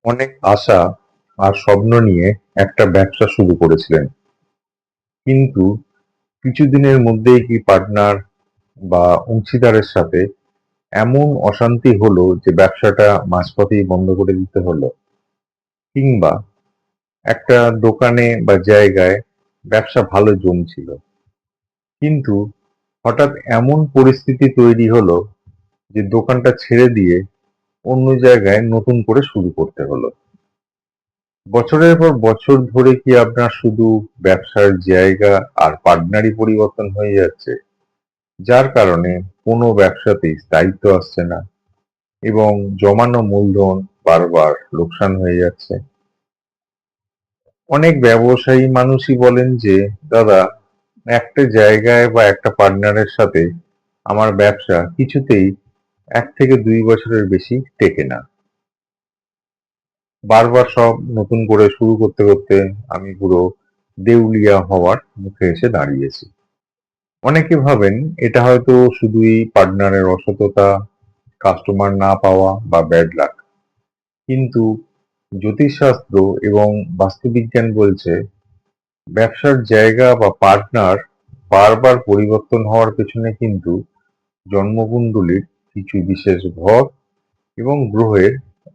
অনেক আশা আর স্বপ্ন নিয়ে একটা ব্যবসা শুরু করেছিলেন, কিন্তু কিছুদিনের মধ্যেই কি পার্টনার বা অংশীদারের সাথে এমন অশান্তি হলো যে ব্যবসাটা মাঝপথেই বন্ধ করে দিতে হলো। কিংবা একটা দোকানে বা জায়গায় ব্যবসা ভালো জমছিল, কিন্তু হঠাৎ এমন পরিস্থিতি তৈরি হলো যে দোকানটা ছেড়ে দিয়ে অন্য জায়গায় নতুন করে শুরু করতে হলো। বছরের পর বছর ধরে কি আপনার শুধু ব্যবসার জায়গা আর পার্টনারই পরিবর্তন হয়ে যাচ্ছে, যার কারণে কোনো ব্যবসাতেই স্থায়িত্ব আসছে না এবং জমানো মূলধন বারবার লোকসান হয়ে যাচ্ছে? অনেক ব্যবসায়ী মানুষই বলেন যে, দাদা, একটা জায়গায় বা একটা পার্টনারের সাথে আমার ব্যবসা কিছুতেই 1 থেকে 2 বছরের বেশি টেকে না। বারবার সব নতুন করে শুরু করতে করতে আমি পুরো দেউলিয়া হওয়ার মুখে এসে দাঁড়িয়েছি। অনেকে ভাবেন এটা হয়তো শুধুই পার্টনারের অসততা, কাস্টমার না পাওয়া বা ব্যাড লাক। কিন্তু জ্যোতিষশাস্ত্র এবং বাস্তুবিজ্ঞান বলছে ব্যবসার জায়গা বা পার্টনার বারবার পরিবর্তন হওয়ার পেছনে কিন্তু জন্মকুণ্ডলীর কিছু বিশেষ ঘর এবং গ্রহের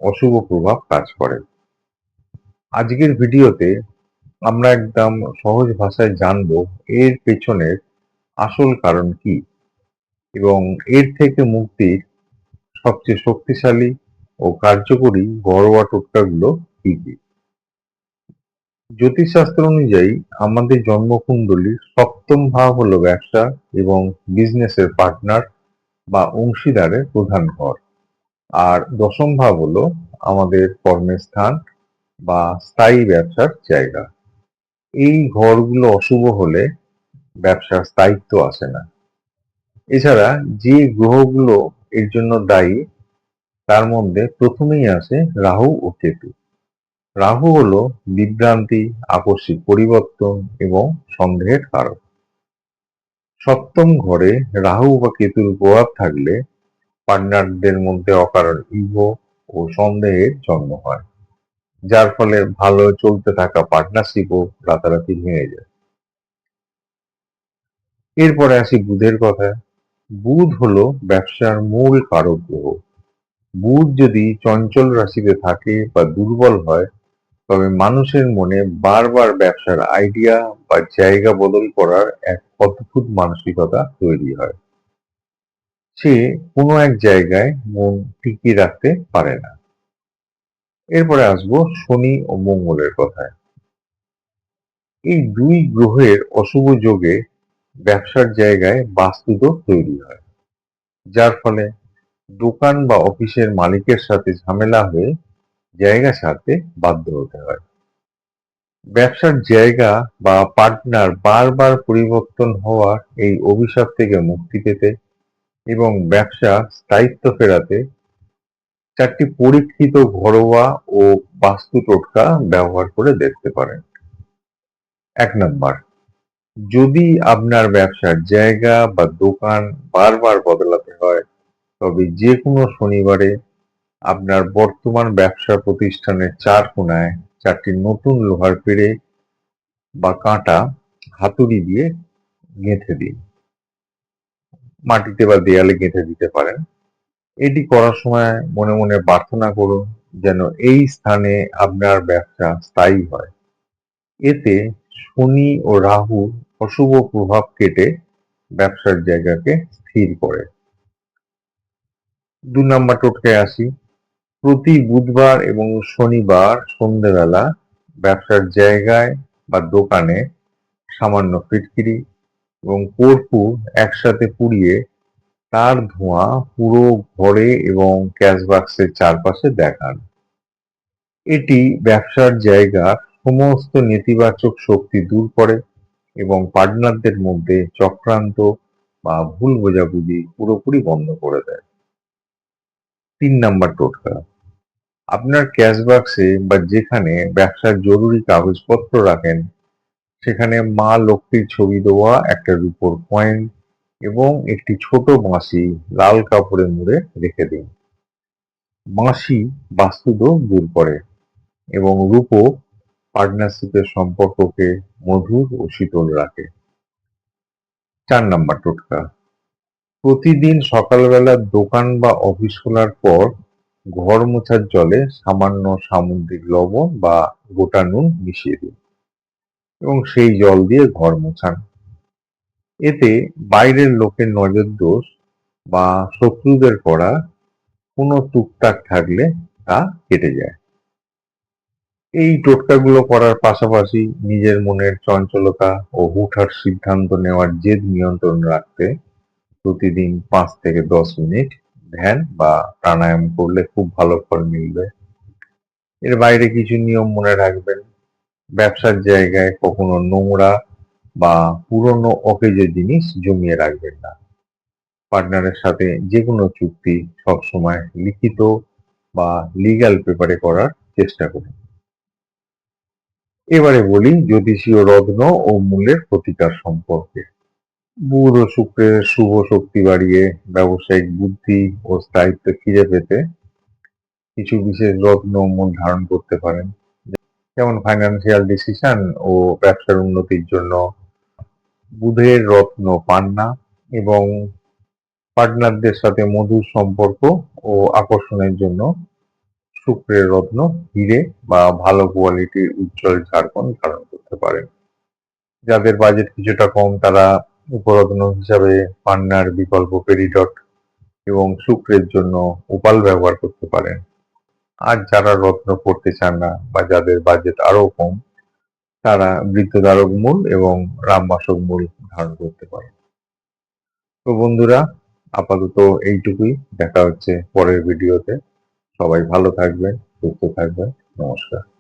অশুভ প্রভাব কাজ করে। আজকের ভিডিওতে আমরা একদম সহজ ভাষায় জানবো এর পেছনের আসল কারণ কি এবং এর থেকে মুক্তির সবচেয়ে শক্তিশালী ও কার্যকরী ঘরোয়া টোটকাগুলো কি কি। জ্যোতিষশাস্ত্র অনুযায়ী আমাদের জন্মকুণ্ডলীর সপ্তম ভাব হলো ব্যবসা এবং বিজনেসের পার্টনার বা অংশীদারের প্রধান ঘর, আর দশম ভাব হলো আমাদের কর্মের স্থান বা স্থায়ী ব্যবসার জায়গা। এই ঘরগুলো অশুভ হলে ব্যবসার স্থায়িত্ব আসে না। এছাড়া যে গ্রহগুলো এর জন্য দায়ী তার মধ্যে প্রথমেই আসে রাহু ও কেতু। রাহু হলো বিভ্রান্তি, আকস্মিক পরিবর্তন এবং সন্দেহের কারক। সপ্তম ঘরে রাহু বা কেতুর প্রভাব থাকলে পার্টনারদের মধ্যে অকারণ ইগো ও সন্দেহের জন্ম হয়, যার ফলে ভালো চলতে থাকা পার্টনারশিপও রাতারাতি ভেঙে যায়। এরপরে আসি বুধের কথায়। বুধ হলো ব্যবসার মূল কারক গ্রহ। বুধ যদি চঞ্চল রাশিতে থাকে বা দুর্বল হয়, তবে মানুষের মনে বারবার ব্যবসার আইডিয়া বা জায়গা বদল করার এক অদ্ভুত মানসিকতা তৈরি হয়। সে কোনো এক জায়গায় মন টিকিয়ে রাখতে পারে না। এরপরে আসবো শনি ও মঙ্গলের কথায়। এই দুই গ্রহের অশুভ যোগে ব্যবসার জায়গায় বাস্তুদোষ তৈরি হয়, যার ফলে দোকান বা অফিসের মালিকের সাথে ঝামেলা হয়ে জায়গা ছাড়তে বাধ্য হতে হয়। ব্যবসার জায়গা বা পার্টনার বারবার পরিবর্তন হওয়ার এই অভিশাপ থেকে মুক্তি পেতে এবং ব্যবসা স্থায়িত্ব ফেরাতে 4টি পরীক্ষিত ঘরোয়া ও বাস্তু টোটকা ব্যবহার করে দেখতে পারেন। 1 নাম্বার, যদি আপনার ব্যবসার জায়গা বা দোকান বারবার বদলাতে হয়, তবে যে কোনো শনিবারে আপনার বর্তমান ব্যবসা প্রতিষ্ঠানের 4 কোণায় 4টি নতুন লোহার পেড়ে বা কাঁটা হাতুড়ি দিয়ে গেঁথে দিন। মাটিতে বা দেয়ালে গেঁথে দিতে পারেন। এটি করার সময় মনে মনে প্রার্থনা করুন যেন এই স্থানে আপনার ব্যবসা স্থায়ী হয়। এতে শনি ও রাহু অশুভ প্রভাব কেটে ব্যবসার জায়গাকে স্থির করে। 2 নম্বর টোটকায় আসি। প্রতি বুধবার এবং শনিবার সন্ধ্যেবেলা ব্যবসার জায়গায় বা দোকানে সামান্য ফিটকিরি এবং কর্পূর একসাথে পুড়িয়ে তার ধোঁয়া পুরো ঘরে এবং ক্যাশ বাক্সের চারপাশে দেখান। এটি ব্যবসার জায়গার সমস্ত নেতিবাচক শক্তি দূর করে এবং পার্টনারদের মধ্যে চক্রান্ত বা ভুল বোঝাবুঝি পুরোপুরি বন্ধ করে দেয়। 3 নম্বর টোটকা, আপনার ক্যাশ বাক্সে বা যেখানে ব্যবসার জরুরি কাগজপত্র রাখেন সেখানে মা লক্ষ্মীর ছবি দেওয়া একটা রূপোর কয়েন এবং একটি ছোট বাঁশি লাল কাপড়ে মুড়ে রেখে দিন। বাঁশি বাস্তুদোষ দূর করে এবং রূপো পার্টনারশিপের সম্পর্ককে মধুর ও শীতল রাখে। 4 নাম্বার টোটকা, প্রতিদিন সকালবেলা দোকান বা অফিস খোলার পর ঘর মোছার জলে সামান্য সামুদ্রিক লবণ বা গোটা নুন মিশিয়ে দিন এবং সেই জল দিয়ে ঘর মোছান। এতে বাইরের লোকের নজরদোষ বা শত্রুদের করা কোনো টুকটাক থাকলে তা কেটে যায়। এই টোটকাগুলো করার পাশাপাশি নিজের মনের চঞ্চলতা ও হুটহাট সিদ্ধান্ত নেওয়ার জেদ নিয়ন্ত্রণ রাখতে প্রতিদিন 5 থেকে 10 মিনিট ধ্যান বা প্রাণায়াম করলে খুব ভালো ফল মিলবে। এর বাইরে কিছু নিয়ম মনে রাখবেন। ব্যবসার জায়গায় কখনো নোংরা বা পুরনো অকেজো জিনিস জমিয়ে রাখবেন না। পার্টনারের সাথে যেকোনো চুক্তি সবসময় লিখিত বা লিগ্যাল পেপারে করার চেষ্টা করুন। এবারে বলি জ্যোতিষীয় রত্ন ও মূলের প্রতিকার সম্পর্কে। বুধ ও শুক্রের শুভ শক্তি বাড়িয়ে ব্যবসায়িক বুদ্ধি ও স্থায়িত্ব ফিরে পেতে কিছু বিশেষ রত্ন ও মূল ধারণ করতে পারেন। যেমন ফাইন্যান্সিয়াল ডিসিশন ও ব্যবসার উন্নতির জন্য বুধের রত্ন পান্না এবং পার্টনারদের সাথে মধুর সম্পর্ক ও আকর্ষণের জন্য শুক্রের রত্ন হিরে বা ভালো কোয়ালিটির উজ্জ্বল ঝাড়খণ্ড ধারণ করতে পারেন। যাদের বাজেট কিছুটা কম তারা উপরত্ন হিসাবে পান্নার বিকল্প পেরিডট এবং শুক্রের জন্য উপাল ব্যবহার করতে পারেন। আর যারা রত্ন পড়তে চান না বা যাদের বাজেট আরো কম তারা বৃত্তধারক মূল এবং রামবাসক মূল ধারণ করতে পারে। তো বন্ধুরা, আপাতত এইটুকুই। দেখা হচ্ছে পরের ভিডিওতে। সবাই ভালো থাকবেন, সুস্থ থাকবেন। নমস্কার।